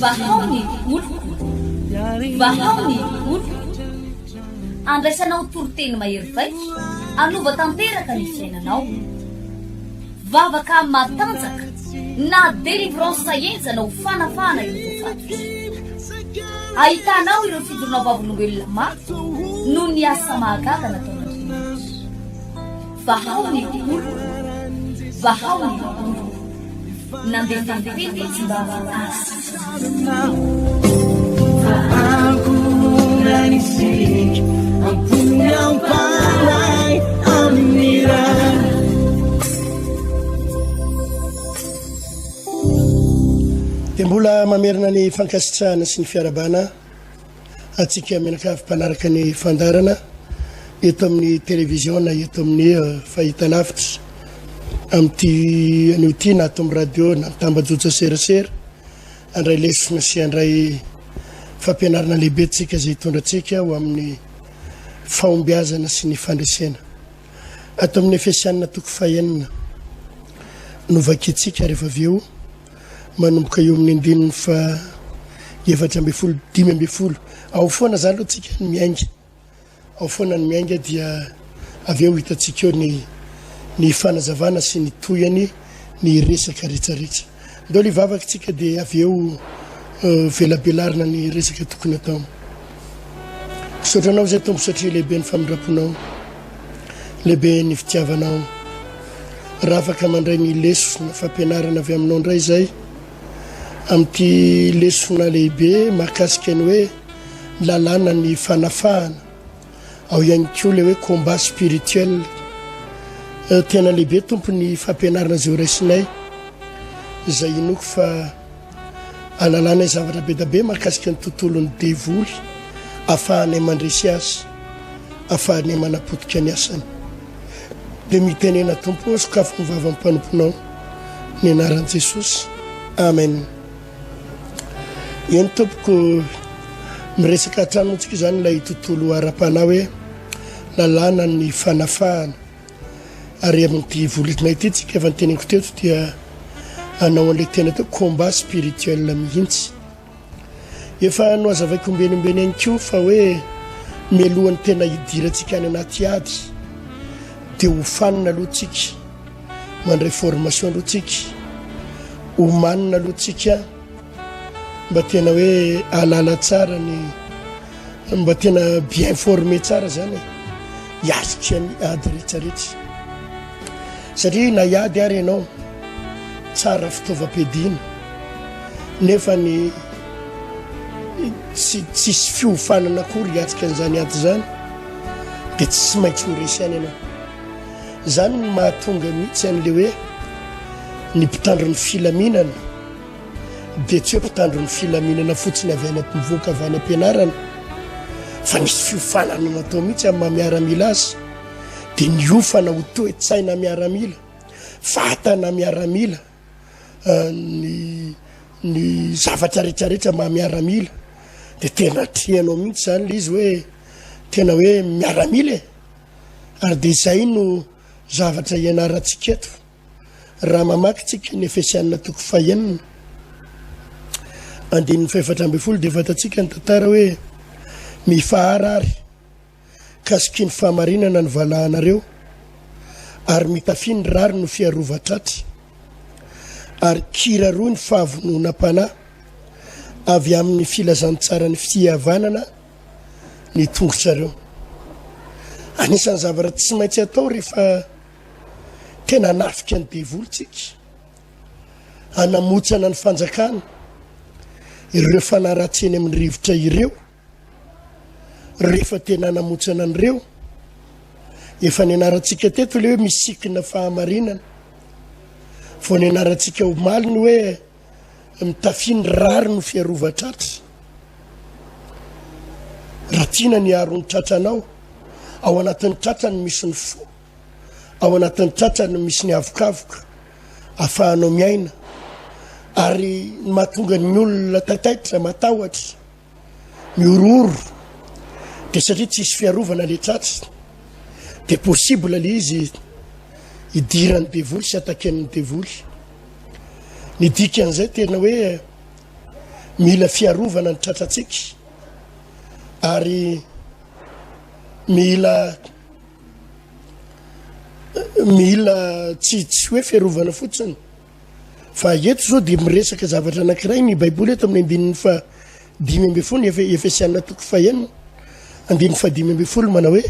vahaony oloko vahaony oloko andraisanao toroteny mahery vaiko anova tanteraka ny fiainanao vavaka matanjaka na délivrance enjana ho fanafana ireo fatotra ahitanao ireo fidorona vavolombelona maro no ny asa mahagaga nataon'Andriamanitra vahaony oloko vahaony oloko nandeha tantety tsy mba azy dia mbola mamerina ny fankasitrahana sy ny fiarabana atsika menakavy-mpanaraka ny fandarana eto amin'ny télévision na eto amin'ny fahitalavitra amin'ity anio ty na ato amin'ny radio na mitambajotra serasera andray lesona sy andray fampianarana lehibe tsika zay hitondratsika ho amin'ny fahombiazana sy ny fandresena ato amin'ny Efesianina toko fahenina novakitsika rehefa avy eo manomboka eo amin'ny andininy fa 7-5 ao foana zany aloha tsika ny miainga ao foana ny miainga dia avy eo hitatsika eo ny fanazavana sy ny toyany ny resaka rehetrarehetra ndao li vavaka tsika dia avy eo velabelarina ny resaka tokony atao sotranao zay tombo satria lehibe ny famindraponao lehibe ny fitiavanao raha afaka mandray ny lesona fampianarana avy aminao ndray zay amin'ity lesona lehibe mahakasika ny hoe lalàna ny fanafahana ao ihany koa le hoe combat spirituel tena lehibe tompony fampianarana zay ho raisinay zay inoko fa alalàna zavatra be da be mahakasika ny tontolon'ny devoly ahafahanay mandresy azy ahafahanay manapotika ny asany dia mitenena tompo sokafo ny vava mpanomponao ny anaran'i Jesosy amen eny tompoko miresaka hatramontsika zany ilay tontolo ara-pana hoe lalàna ny fanafahana ary amin'ity volitinay ity tsika efa nyteneniko teto dia anao an'ilay tena teo combat spirituel mihitsy efa no azavaiko ombenombeny ihany koa fa hoe mialohan'ny tena hidirantsika any anaty ady dia ho fanina aloha tsika mandray formation aloha tsika ho manina aloha tsika mba tena hoe alala tsara ny mba tena bien formé tsara zany hiasika ny ady rehetrarehetra satria na hiady ary ianao tsara fitaovam-piadiana nefa ny tsisy fiofanana akory hiatsika an'izany ady zany dia tsy maintsy ho resy any ianao zany ny mahatonga mihitsy an'le hoe ny mpitandro ny filaminana dia tsy hoe mpitandro ny filaminana fotsiny avy any mivoaka avy any ampianarana fa nisy fiofanana natao mihitsy amin'ny mahamiaramila azy dia niofana ho toe-tsaina miaramila fatana miaramila ny zavatra rehetrarehetra mahamiaramila dia tena trehanao mihitsy zany le izy hoe tena hoe miaramila ary dia izay no zavatra ianarantsika eto raha mamaky tsika ny Efesianina toko fahenina 7-12 dia fantatsika ny tantara hoe mifaharary kasiky ny fahamarinana ny valahanareo ary mitafiny rary no fiarovatratra ary kiraroa ny fahavononam-panahy avy amin'ny filazantsara ny fihavanana ny tongotrareo anisan'ny zavatra tsy maintsy atao rehefa tena nafika ny devolontsika anamotsana ny fanjakana ireo fanaratseny amin'ny rivotra ireo rehefa tena anamotsana an'ireo efa ny anarantsika teto le hoe misikina fahamarinana vao ny anarantsika ho maliny hoe mitafiny rary no fiarovatratra raha tiana ny arony tratranao ao anatin'ny tratrany misy ny fo ao anatin'ny tratrany misy ny avokavoka ahafahanao miaina ary mahatonga ny olona taitaitra matahotra miororo dia satria tsisy fiarovana le tratra dia possible le izy hidirany devoly sy ataken'ny devoly ny dikan'izay tena hoe mila fiarovana ny tratratsika ary mila tsy hoe fiarovana fotsiny fa eto zao dia miresaka zavatra anankiray ny baiboly eto amin'ny andininy fa 5 Efesiana toko fahenina 5 manao hoe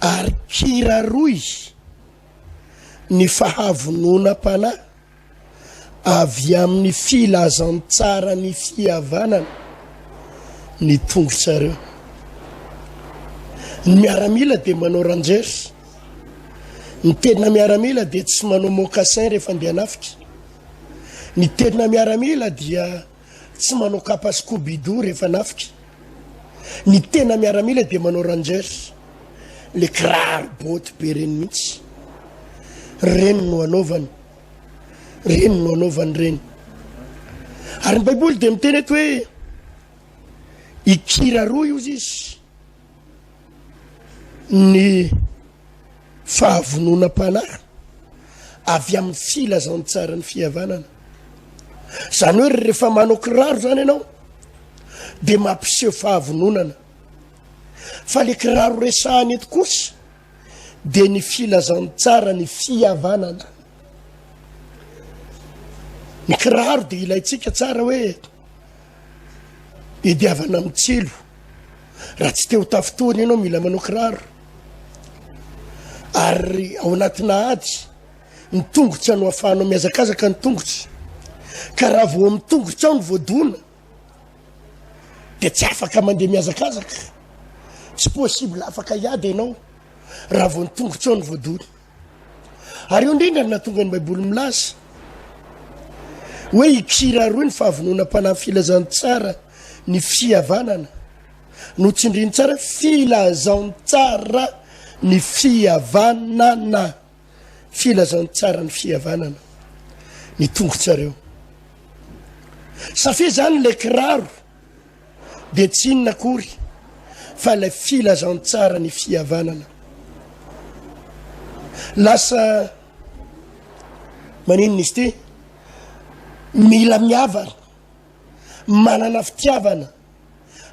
ary kiraroy ny fahavonona-panahy avy amin'ny filazantsara ny fihavanana ny tongotsareo. Ny miaramila dia manao ranjery, ny tena miaramila dia tsy manao mocassin rehefa andeha hanafika, ny tena miaramila dia tsy manao kapa scoobido rehefa hanafika, ny tena miaramila dia manao ranjery, le kiraro boty be reny mihitsy, reny no anaovany reny. Ary ny baiboly dia miteny eto hoe ikiraroy izy izy ny fahavonona-panahy avy amin'ny filazantsara ny fihavanana. Zany hoe rehefa manao kiraro zany ianao dia mampiseho fahavononana, fa le kiraro resahany eto kosa dia ny filazantsara ny fihavanana. Ny kiraro dia ilayntsika tsara hoe hidiavana amin'ny tsilo. Raha tsy te ho tafotoana ianao mila manao kiraro, ary ao anatina ady ny tongotra no ahafahanao miazakazaka ny tongotra, ka raha vao amin'ny tongotra ao ny voadona dia tsy afaka mandeha miazakazaka, tsy possible afaka hiady ianao raha vao ny tongotra ao ny voadona. Ary io indrindra no nahatonga ny baiboly milaza hoe ikiraroy ny fahavonona-panahy filazantsara ny fihavanana, no tsindriany tsara filazantsara ny fihavanana, filazantsara ny fihavanana ny tongotsareo. Safia zany le kiraro dia tsy inona akory fa le filazantsara ny fihavanana. Lasa maninona izy ty? Mila mihavana, manana fitiavana,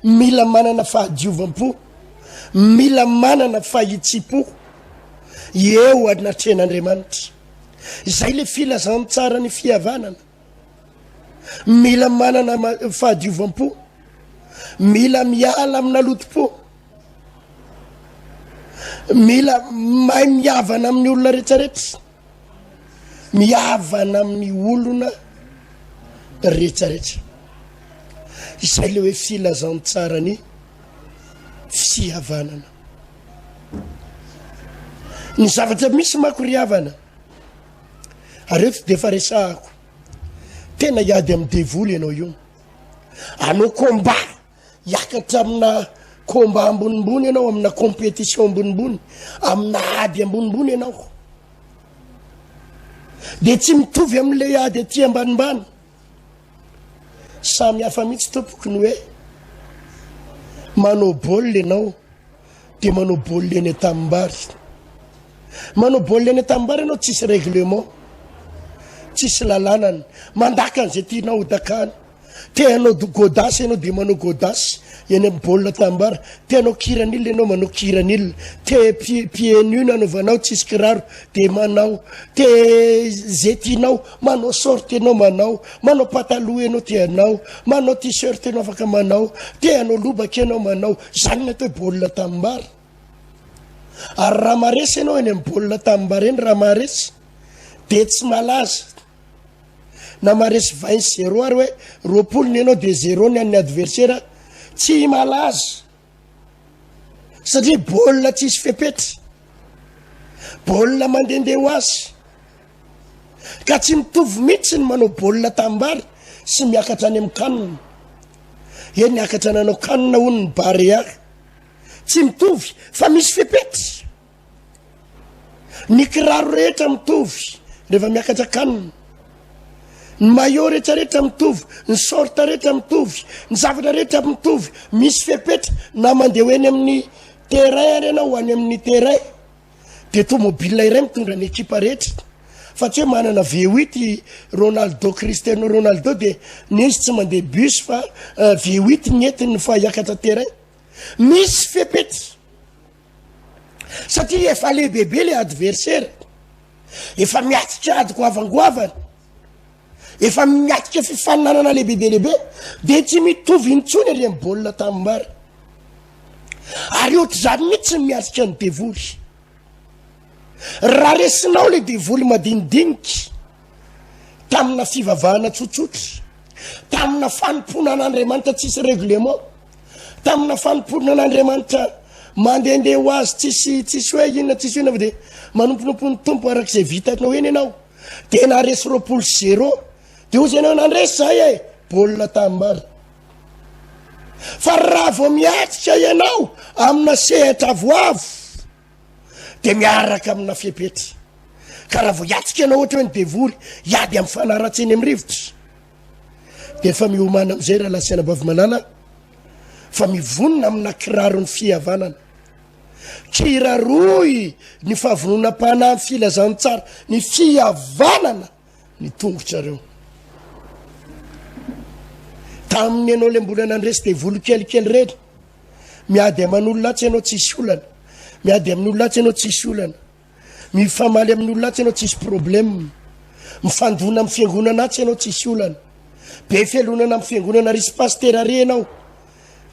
mila manana fahadiovam-po, mila manana fahitsi-po eo anatren'Andriamanitra. Izay le filazantsara ny fihavanana. Mila manana fahadiovam-po, mila miala amina lotom-po, mila mahay mihavana amin'ny olona rehetrarehetra, mihavana amin'ny olona rehetrarehetra. Izay le hoe filazantsara ny fihavanana. Ny zavatra misy mako ry havana, ary eto dia efa resahako, tena hiady amin'ny devoly ianao io, anao komba hiakatra amina komba ambonimbony ianao, amina compétition ambonimbony, amina ady ambonimbony ianao, dia tsy mitovy amin'ilay ady aty ambanimbany. Samy hafa mihitsy tompoko ny hoe manao baolina ianao dia manao baolina eny an-tanimbary. Manao baolina eny an-tanimbary ianao tsisy règlement, tsisy lalànany, mandaka an'izay tianao ho dakany. Te hanao godasy ianao dia manao godasy eny amin'ny baolina tambara, te hanao kiran'ila ianao manao kiran'ila, te pieds-nus nanaovanao tsisy kiraro dia manao, te zay tianao manao sorty ianao manao pataloha ianao tianao, manao t-shirt ianao afaka manao, te hanao lobaka ianao manao. Zany natao baolina tambara. Ary raha maresy ianao eny amin'ny baolina tambara eny, raha maresy dia tsy malaza. Na maresy 20-0 ary hoe roapolony ianao dia 0 ny an'ny adversaire, tsy malaza satria baolina tsisy fepetra, baolina mandehandeha ho azy, ka tsy mitovy mihitsy ny manao baolina tambara sy miakatra any amin'ny kanina. Eny niakatra nanao kanina hono ny barea, tsy mitovy fa misy fepetra. Ny kiraro rehetra mitovy rehefa miakatra kanina, ny maillot rehetrarehetra mitovy, ny short rehetra mitovy, ny zavatra rehetra mitovy, misy fepetra. Na mandeha eny amin'ny terrain ary ianao, ho any amin'ny terrain dia tomobile iray mitondra ny ekipa rehetra, fa tsy hoe manana V8 Ronaldo Cristiano Ronaldo de nisy tsy mandeha bus fa V8 nyentiny fa hiakatra terrain misy fepety satria efa lehibehibe le adversaire efa miatrika ady goavangoavana efa miatrika fifaninanana lehibehibe de tsy mitovy intsony ary amin'ny baolina tamimbara ary ohatry zany mihitsy miatrika ny devoly raha resinao le devoly madinidinika tamina fivavahana tsotsotra tamina fanompona an'Andriamanitra tsisy réglement tamina fanompona an'Andriamanitra mandehandeha ho azy tsisy hoe inona tsisy inona fa de manomponompony tompo arak'izay vitanao eny ianao de naresy 0 de ozy ianao nandresy zay baolina tamimbara fa raha vao miatrika ianao amina sehatra avoavo de miaraka amina fiepety ka raha vao hiatrika ianao ohatra hoe ny devoly iady amin'ny fanaratseny amin'ny rivotra de efa miomana am'izay raha lasiana bavy malala fa mivonona amina kiraro ny fihavanana kiraroy ny fahavonona-pana amin'ny filazantsara ny fihavanana ny tongotrareo taminy ianao le mbola nandresy devoly kelikely reny miady aman'ololatsy ianao tsisy olana miady amin'ololatsy ianao tsisy olana mifamaly amin'ololatsy ianao tsisy problème mifandona amin'ny fiangonana atsy ianao tsisy olana be fialonana amin'ny fiangonana risy pasterary ianao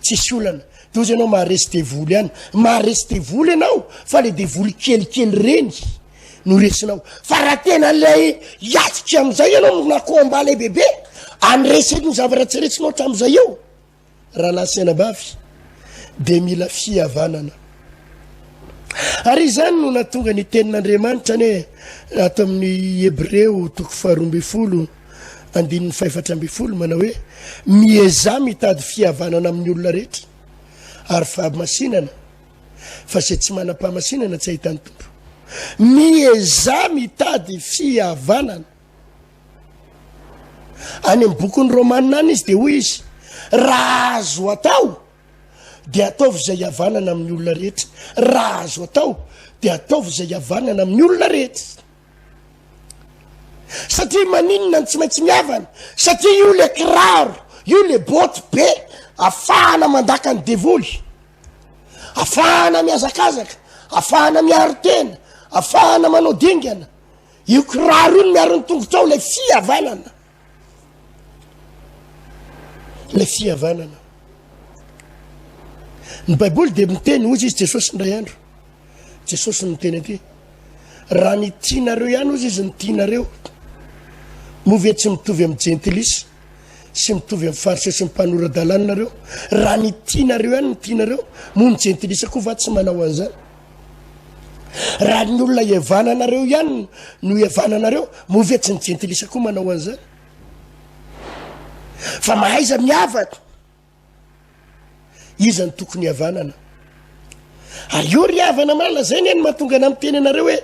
tsisy olana de ozy ianao maharesy devoly ihany maharesy devoly ianao fa le devoly kelikely reny no resinao fa raha tena lay hiatrika am'izay ianao na combat lehibehibe anresety ny zavatra tsy retsinao hatram'izay eo raha lasiana bavy de mila fihavanana ary zany no natonga ny tenin'Andriamanitra ny hoe ato amin'ny Hebreo 12:12 manao hoe mieza mitady fihavanana amin'ny olona rehetra ary fahamasinana fa zay tsy manam-pahamasinana tsy ahitany tompo mieza mitady fihavanana any amin'ny bokon'ny Romanina any izy de hoy izy raha azo atao de ataovy zay havanana amin'ny olona rehetra raha azo atao de ataovy zay havanana amin'ny olona rehetra satria maninona ny tsy maintsy mihavana satria io le kiraro io le boty be afahana mandaka ny devoly afahana miazakazaka afahana miaro tena afahana manao dingana io kiraro io no miaro ny tongotrao le fihavanana le fihavanana ny baiboly de miteny ozy izy Jesosy ndray andro Jesosy miteny aty raha ny tianareo ihany ozy izy ny tianareo movie tsy mitovy amin'ny gentilisy sy mitovy amin'ny fariseo sy mpanora-dalàna nareo raha ny tianareo ihany ny tianareo moa ny gentilisy koa va tsy manao an'izany raha ny olona hiavananareo ihany no hiavananareo movie tsy ny gentilisy koa manao an'izany fa mahaiza miavaka iza ny tokony havanana ary io ry havana malala zay ny mahatonga ana miteny anareo hoe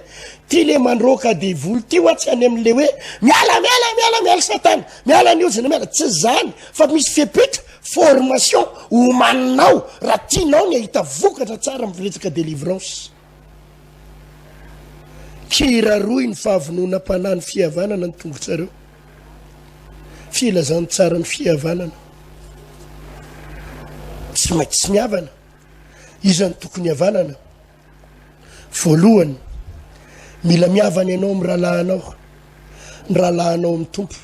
ty le mandroka devoly ty oatsy any amin'le hoe miala satana miala ny ozina miala tsy zany fa misy fipetra formation homaninao raha tianao ny ahita vokatra tsara miresaka délivrance kiraroy ny fahavonona-pana ny fihavanana ny tongotsareo filazany tsara ny fihavanana tsy maintsy tsy mihavana izany tokony havanana voalohany mila mihavana ianao amin'ny rahalahanao ny rahalahanao amin'ny tompo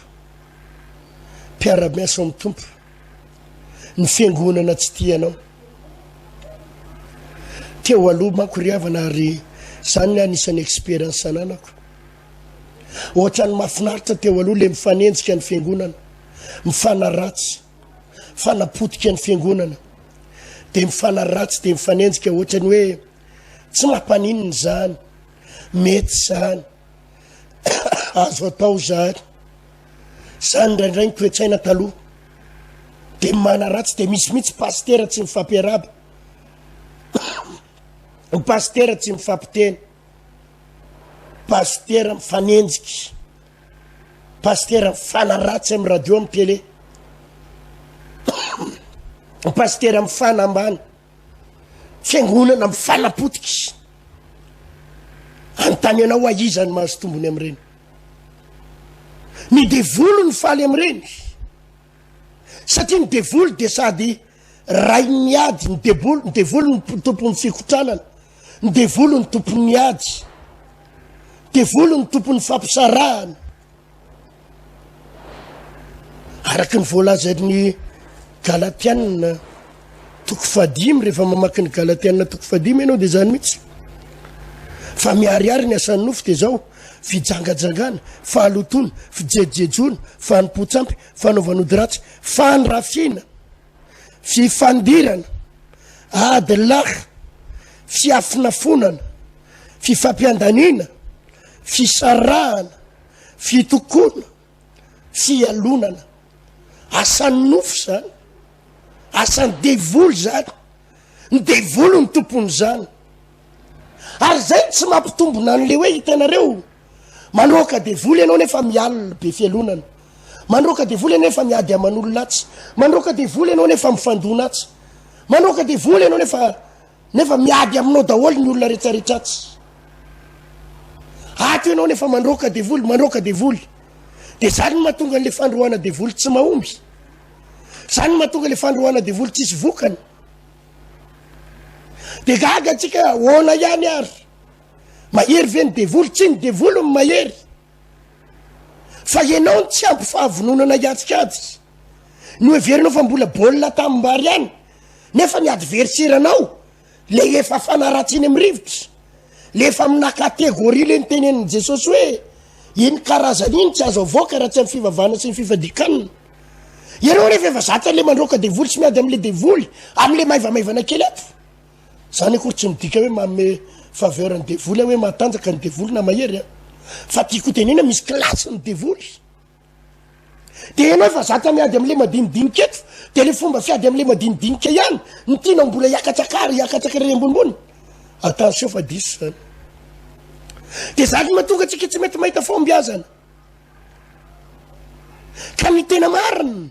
mpiara-miasa amin'ny tompo ny fiangonana tsy tianao teo aloha manko ry havana ary zany anisany expérience ananako ohatra ny mahafinaritra teo aloha le mifanenjika ny fiangonana mifanaratsy fanapotika ny fiangonana de mifanaratsy de mifanenjika ohatra ny hoe tsy mampanininy zany mety zany azo atao zany ndraindray ny toetsaina taloha de manaratsy de misy mihitsy pastera tsy mifampiaraba ny pastera tsy mifampiteny pastera mifanenjika pastera mifanaratsy amin'ny radio amin'ny télé pastera mifanambany fiangonana mifanapotika anontany ianao aizany mahazo tombony amin'ireny ny devolo ny faly am'ireny satria ny devolo de sady ray miady ny devolo ny tompon'ny fikotranana ny devolo ny tompon'ny miady devolo ny tompon'ny fampisarahana araky ny voalazan'ny galatianina toko 5 rehefa mamaky ny galatianina toko 5 ianao de zany mihitsy fa miariary ny asan'ny nofo de zao fijangajangana fahalotona fijejejona fanimpotsampy fanaovanodiratsy fandrafina fifandirana adlaha fiafinafonana fifampiandanina fisarahana fitokona fialonana asan'ny nofo zany asan'ny devolo zany ny devolo ny tompony zany ary zay tsy mampitombona an'le hoe hitanareo mandroaka devolo ianao nefa mialina be fialonana mandroaka devolo ianao nefa miady aman'olonatsy mandroaka devolo ianao nefa mifandonatsy mandroaka devolo ianao nefa miady aminao daholo ny olona rehetrarehetratsy ato ianao nefa mandroaka devoly de zany mahatonga an'le fandroana devoly tsy mahomby zany mahatonga le fandroana devoly tsisy vokany de gaga atsika hoana ihany ary mahery ve ny devolo tsy ny devolo ny mahery fa ianao ny tsy ampy fahavononana iatsikady no everinao fa mbola baolina tamimbary ihany nefa ny adverseranao le efa fanaratsiny amin'ny rivotra le efa amina kategoria le nyteneniny jesosy hoe iny karazany iny tsy azo avoaka raha tsy amin'ny fivavahana sy ny fifadikanina ianao rehefa efa zatra le mandroaka devoly tsy miady am'le devoly am'le maivamaivana kely ato zany akory tsy midika hoe manome faveur ny devoly hoe matanjaka ny devoly na mahery fa tiako tenena misy klasy ny devoly de ianao efa zatra miady am'le madinidinika eto de le fomba fiady am'le madinidinika ihany ny tianao mbola hiakatsakary re ambonimbony attention fa diso zany de zany mahatonga atsika tsy mety mahita fombiazana ka ny tena marina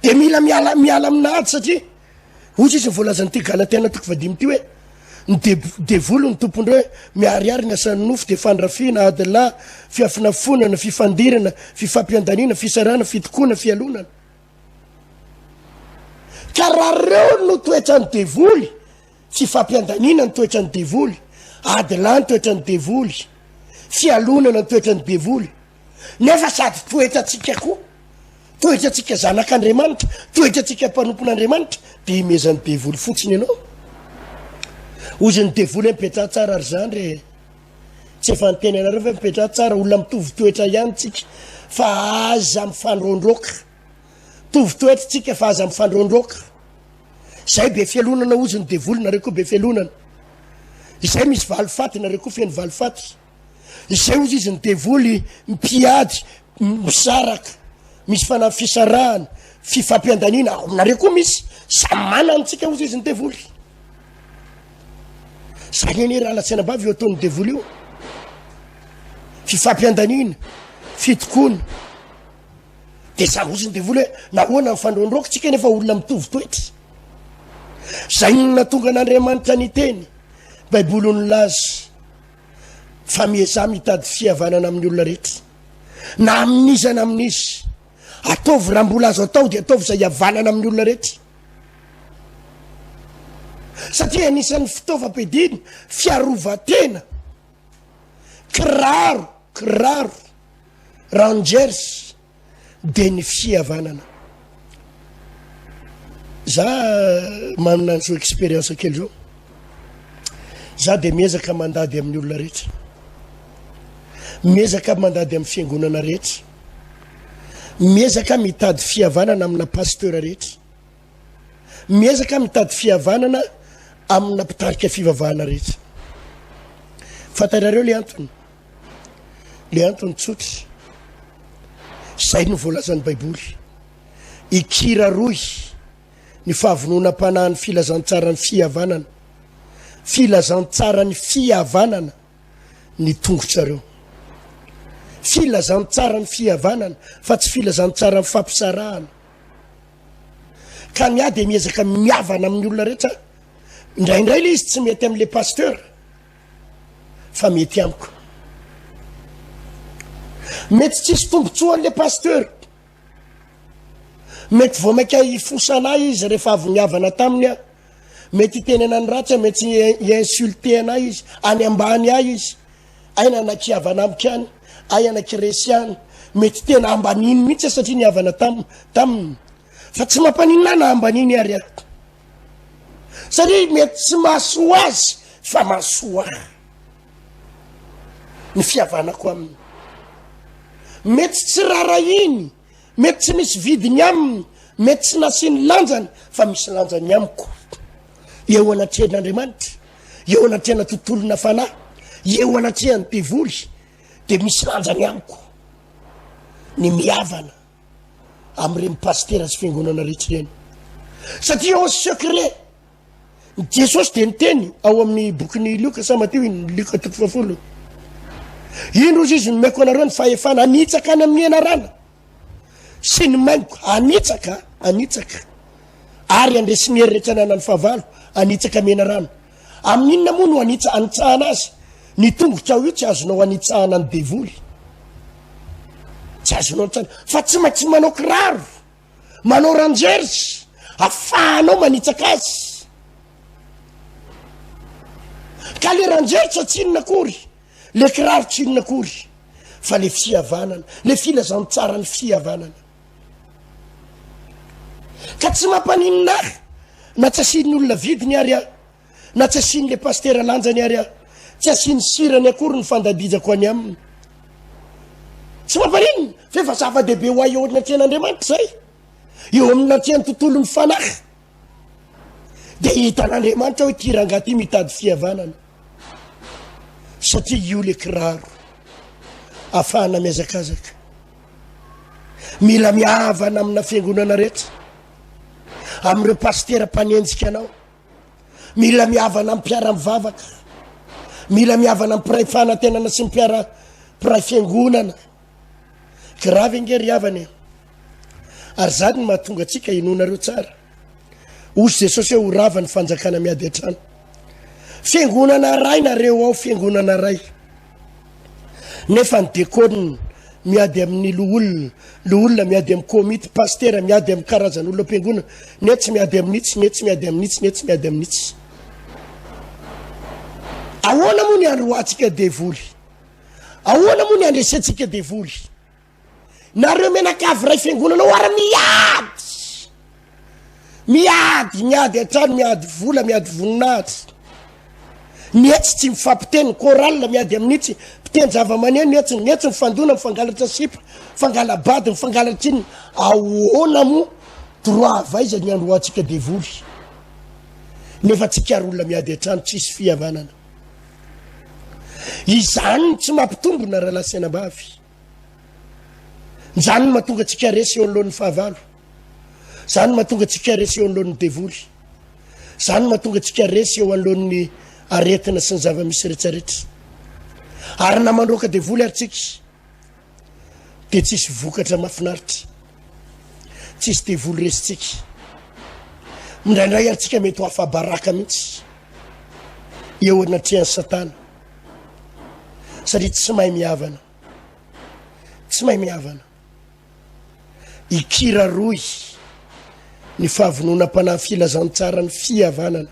de mila miala aminahady satria ozy izy nyvoalazany ty galatiana toko 5 ty hoe ny devolo ny tompondreo hoe miariary ny asan'ny nofo de fandrafina adalahy fiafinafonana fifandirana fifampiandanina fisarana fitokona fialonana ka raha reo no toetra ny devoly fifampiandanina ny toetra ny devoly adalahy ny toetra ny devoly fialonana ny toetra ny devoly nefa sady toetra atsika koa toetra atsika zanak'Andriamanitra toetra atsika mpanompon'Andriamanitra de imezan'ny devoly fotsiny ianao ozy ny devoly mipetraha tsara ary zany re tsy efa nyteny anareo fa mipetraha tsara olona mitovy toetra ihany tsika fa aza mifandrondroka tovy toetra tsika fa aza mifandrondroka zay be fialonana ozy ny devoly nareo koa be fialonana izay misy valifaty nareo koa feny valifaty izay ozy izy ny devoly mpiady misaraka misy fisarahana fifampiandanina nareo koa misy samy manantsika ozy izy ny devoly zany eny raha latsainambavy eo ataon'ny devoly io fifampiandanina fitokona de za ozy ny devoly hoe nahoana mifandrondroka tsika nefa olona mitovy toetra zay natonga an'Andriamanitra ny teny baiboly ny laza fa mieza mitady fihavanana amin'ny olona rehetra na amin'izy na amin'izy ataovy raha mbola azo atao de ataovy zay havanana amin'ny olona rehetra satria anisan'ny fitaovam-piadina fiarovatena kiraro rangers de ny fihavanana za manana an'izao expérience kely zao za de miezaka mandady amin'ny olona rehetra miezaka mandady amin'ny fiangonana rehetra miezaka mitady fihavanana amina pasteur rehetra miezaka mitady fihavanana amina mpitarika fivavahana rehetra fantarareo le antony tsotra zay no voalazan'ny baiboly ikiraroy ny fahavononam-panahany filazantsara ny fihavanana filazantsara ny fihavanana ny tongotrareo filazantsara ny fihavanana fa tsy filazantsara ny fampisarahana ka miady miezaka miavana amin'ny olona rehetra indraindray le izy tsy mety am'le pasteur fa mety amiko mety tsisy tombotsoan'le pasteur, mety vao maika ifosana izy rehefa avy niavana taminy a, mety itenena ny ratsy, mety insulté anay izy, any ambany ahy izy, aina nakiavana amiko any, ay anakiresy any, mety tena ambaniny mihitsy satria niavana taminy, fa tsy mampaninina na ambaniny ary ato, satria mety tsy mahasoa azy fa mahasoa ahy ny fiavanako aminy. Mety tsy rara iny, mety tsy misy vidiny aminy, mety tsy nasiny lanjany, fa misy lanjany amiko. Eo anatrehan'Andriamanitra, eo anatrehana tontolona fanahy, eo anatrehany devoly, de misy lanjany amiko ny miavana amin'ireny pastera sy fiangonana rehetra ireny. Satria au secret Jesosy de niteny ao amin'ny bokin'ny Luka sa Mateo iny, Luka 10, ino izy izy nomeko anareo ny fahefana anitsaka any amin'ny anarana sy ny maiko, anitsaka ary andresy ny hery rehetra nanany fahavalo, anitsaka amin'ny anarana. Amin'inona moa no anitsahana azy? Ny tongotra ao io tsy azonao anitsahana ny devoly, tsy azonao anitsahana, fa tsy maintsy manao kiraro, manao ranjersy, afahanao manitsaka azy. Ka le ranjersy tsy inona akory, le kiraro tsy inona akory, fa le fihavanana, le filazantsara ny fihavanana. Ka tsy mampaninina ahy, na tsy asiany olona vidiny ary aho, na tsy asiany le pastera lanjany ary aho, tsy asiany sirany akory ny fandadijako any aminy, tsy mampaninina, fa efa zava-dehibe ho ahy eo anatreha'Andriamanitra zay, eo amin'ny natrehan'ny tontolo ny fanahy, de hitan'Andriamanitra hoe ty rangahy ty mitady fihavanana, satria io le kiraro ahafahana miazakazaka. Mila miavana amina fiangonana rehetra, amin'ireo pastera mpanenjika anao, mila miavana amin'ny mpiara mivavaka, mila miavana amin'ny mpiray fanantenana sy mpiray fiangonana. Kiravy angery havany, ary zany ny mahatonga atsika inonareo tsara. Ozy Jesosy hoe ho rava ny fanjakana miady an-trano. Fiangonana ray nareo ao, fiangonana ray, nefa ny dekônina miady amin'ny loolona miady amin'ny komity, pastera miady amin'ny karazan'olona am-piangonana, ne tsy miady amin'itsy, ne tsy miady amin'itsy, ne tsy miady amin'itsy. Ahoana moa ny androatsika devoly? Ahoana moa ny andresentsika devoly? Nareo menakavy ray fiangonana oara miady an-trano, miady vola, miady voninahitra, netsy tsy mifampiteny koral, miady amin'itsy mpiteny zava-maneno, netsy mifandona, mifangalatra sipa, mifangalabady, mifangalatra iny. Ahoana moa droit avaiza ny androatsika devoly nefa tsika olona miady an-trano tsisy fihavanana? Izany tsy mampitombona raha lasenambavy, zany mahatonga tsika resy eo anoloan'ny fahavalo, zany mahatonga tsika resy eo anoloan'ny devoly, zany mahatonga tsika resy eo anoloan'ny aretina sy ny zava-misy rehetrarehetra. Ary na mandroaka devoly ary tsika de tsisy vokatra mafinaritra, tsisy devoly resy tsika. Mindraindray ary tsika mety ho afabaraka mihitsy eo anatrehan'ny Satana, satria tsy mahay miavana, tsy mahay miavana. Ikiraroy ny fahavononam-panahy filazantsara ny fihavanana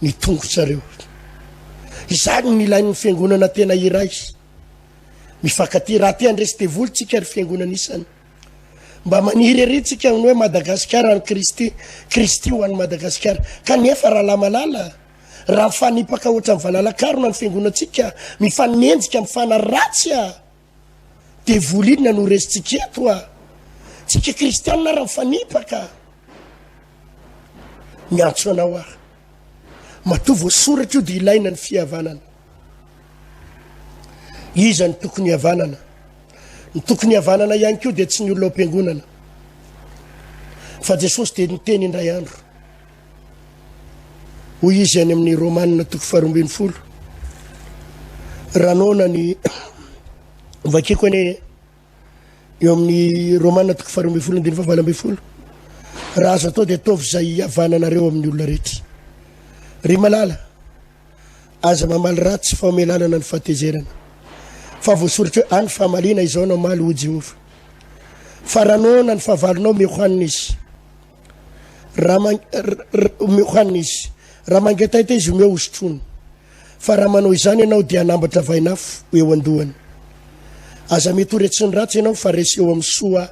ny tongotsareo. Izany ny ilain'ny fiangonana tena iray, mifankaty. Raha te handresy devoly tsika ary fiangonana isany, mba maniry ery tsika ny hoe Madagasikara ny Kristy ho an'ny Madagasikara. Kanefa raha lamalala, raha mifanipaka ohatra amin'ny valalakarona ny fiangonantsika, mifanenjika mifanaratsy a, devoly iny no resitsika eto a, tsika kristianina raha mifanipaka. Miantso anao aho, matoa voasoratra io dia ilaina ny fihavanana. Iza ny tokony havanana? Ny tokony havanana ihany koa dia tsy ny olona am-piangonana, fa Jesosy dia niteny indray andro, hoy izy any amin'ny Romanina 12, ranona ny vakiko ane eo amin'ny Romanina 12:12, raha azo atao dia ataovy izay havananareo amin'ny olona rehetra. Ry malala, aza mamaly ratsy fa omelanana ny fahatezerana, fa voasoratra hoe any fahamalina izao anao maly ho Jehovah fa ranao na ny fahavalonao mehoanina izy mehoanina izy raha mangetahita izy omeo osotrony fa raha manao izany ianao dia anambatra vainafo eo andohany aza mety ho retsy ny ratsy ianao fa resy eo amin'ny soa